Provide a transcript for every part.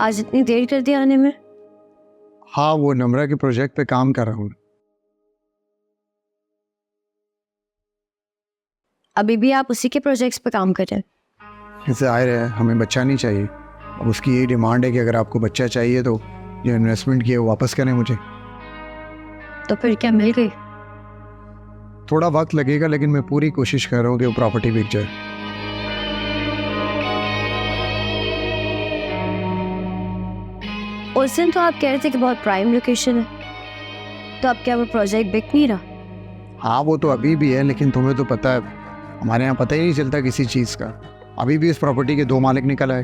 आज इतनी देर कर दी आने में? हाँ, वो नम्रा के प्रोजेक्ट पे काम कर रहा हूँ। अभी भी आप उसी के प्रोजेक्ट्स पे काम कर रहे हैं? इससे ज़ाहिर है हमें बच्चा नहीं चाहिए। अब उसकी यही डिमांड है कि अगर आपको बच्चा चाहिए तो जो इन्वेस्टमेंट की है वो वापस करें मुझे। तो फिर क्या मिल गई? थोड़ा वक्त लगेगा, लेकिन मैं पूरी कोशिश कर रहा हूँ कि वो प्रॉपर्टी बिक जाए। उस दिन तो आप कह रहे थे कि बहुत प्राइम लोकेशन है, तो अब क्या वो प्रोजेक्ट बिक नहीं रहा? हाँ, वो तो अभी भी है, लेकिन तुम्हें तो पता है हमारे यहाँ पता ही नहीं चलता किसी चीज़ का। अभी भी इस प्रॉपर्टी के 2 मालिक निकल आए।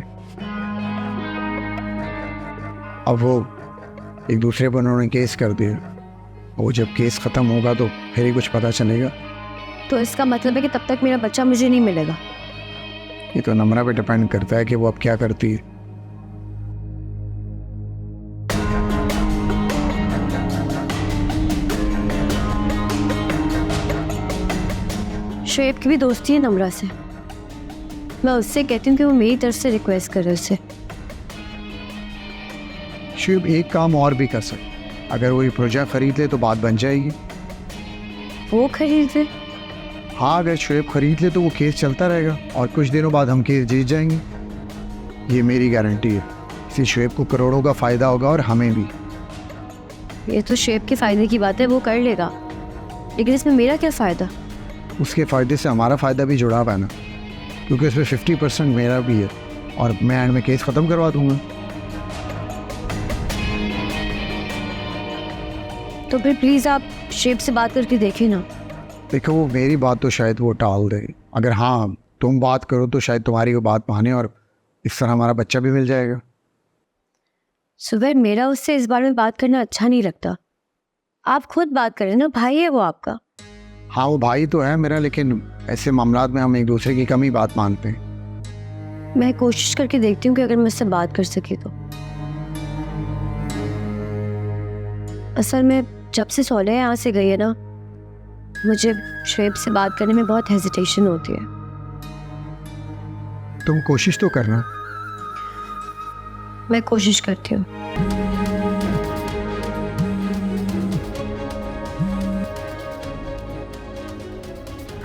अब वो एक दूसरे पर उन्होंने केस कर दिया। वो जब केस ख़त्म होगा तो फिर ही कुछ पता चलेगा। तो इसका मतलब है कि तब तक मेरा बच्चा मुझे नहीं मिलेगा? ये तो नम्रा पे डिपेंड करता है कि वो अब क्या करती है। शोएब की भी दोस्ती है नम्रा से। मैं उससे कहती हूँ कि वो मेरी तरफ से रिक्वेस्ट करे उससे। शुएब एक काम और भी कर सकते, अगर वो ये प्रोजेक्ट खरीद ले तो बात बन जाएगी। वो खरीद ले? हाँ, अगर शुएब खरीद ले तो वो केस चलता रहेगा और कुछ दिनों बाद हम केस जीत जाएंगे। ये मेरी गारंटी है। इससे शुएब को करोड़ों का फ़ायदा होगा और हमें भी। ये तो शोएब के फ़ायदे की बात है, वो कर लेगा, लेकिन इसमें मेरा क्या फ़ायदा? उसके फ़ायदे से हमारा फ़ायदा भी जुड़ा हुआ है ना, क्योंकि उसमें 50% मेरा भी है और मैं एंड में केस ख़त्म करवा दूंगा। तो फिर प्लीज़ आप शोएब से बात करके देखें ना। देखो, वो मेरी बात तो शायद वो टाल दे। अगर हाँ तुम बात करो तो शायद तुम्हारी वो बात माने और इस तरह हमारा बच्चा भी मिल जाएगा। सुबह मेरा उससे इस बारे में बात करना अच्छा नहीं लगता। आप खुद बात करें ना, भाई है वो आपका। हाँ, वो भाई तो है मेरा, लेकिन ऐसे मामलात में हम एक दूसरे की कम ही बात मानते हैं। मैं कोशिश करके देखती हूँ कि अगर मैं उससे बात कर सकी तो। असल में जब से सोलह यहाँ से गई है ना, मुझे शोएब से बात करने में बहुत हेजिटेशन होती है। तुम कोशिश तो करना। मैं कोशिश करती हूँ।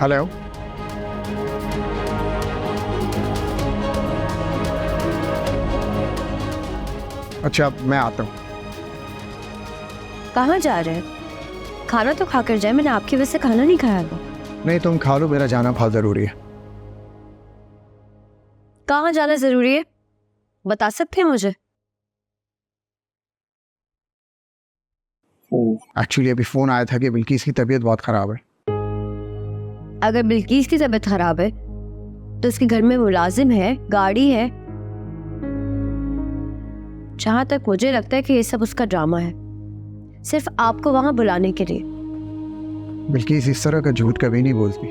हेलो, अच्छा मैं आता हूँ। कहाँ जा रहे हैं? खाना तो खा कर जाए, मैंने आपकी वजह से खाना नहीं खाया था। नहीं, तुम खा लो, मेरा जाना बहुत ज़रूरी है। कहाँ जाना ज़रूरी है, बता सकते हैं मुझे? एक्चुअली अभी फ़ोन आया था कि बिल्किस की तबीयत बहुत ख़राब है। अगर बिल्किस की तबीयत खराब है तो उसके घर में मुलाजिम है, गाड़ी है। जहां तक मुझे लगता है कि ये सब उसका ड्रामा है, सिर्फ आपको वहां बुलाने के लिए। बिल्किस इस तरह का झूठ कभी नहीं बोलती।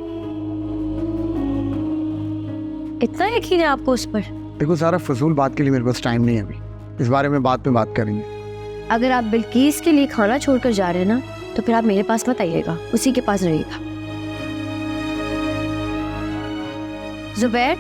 इतना यकीन है आपको उस पर? देखो, सारा फजूल बात के लिए मेरे पास टाइम नहीं है अभी। इस बारे में बाद में बात करेंगे। अगर आप बिल्किस के लिए खाना छोड़कर जा रहे हैं ना, तो फिर आप मेरे पास मत आइएगा, उसी के पास रहिएगा। जुबैर,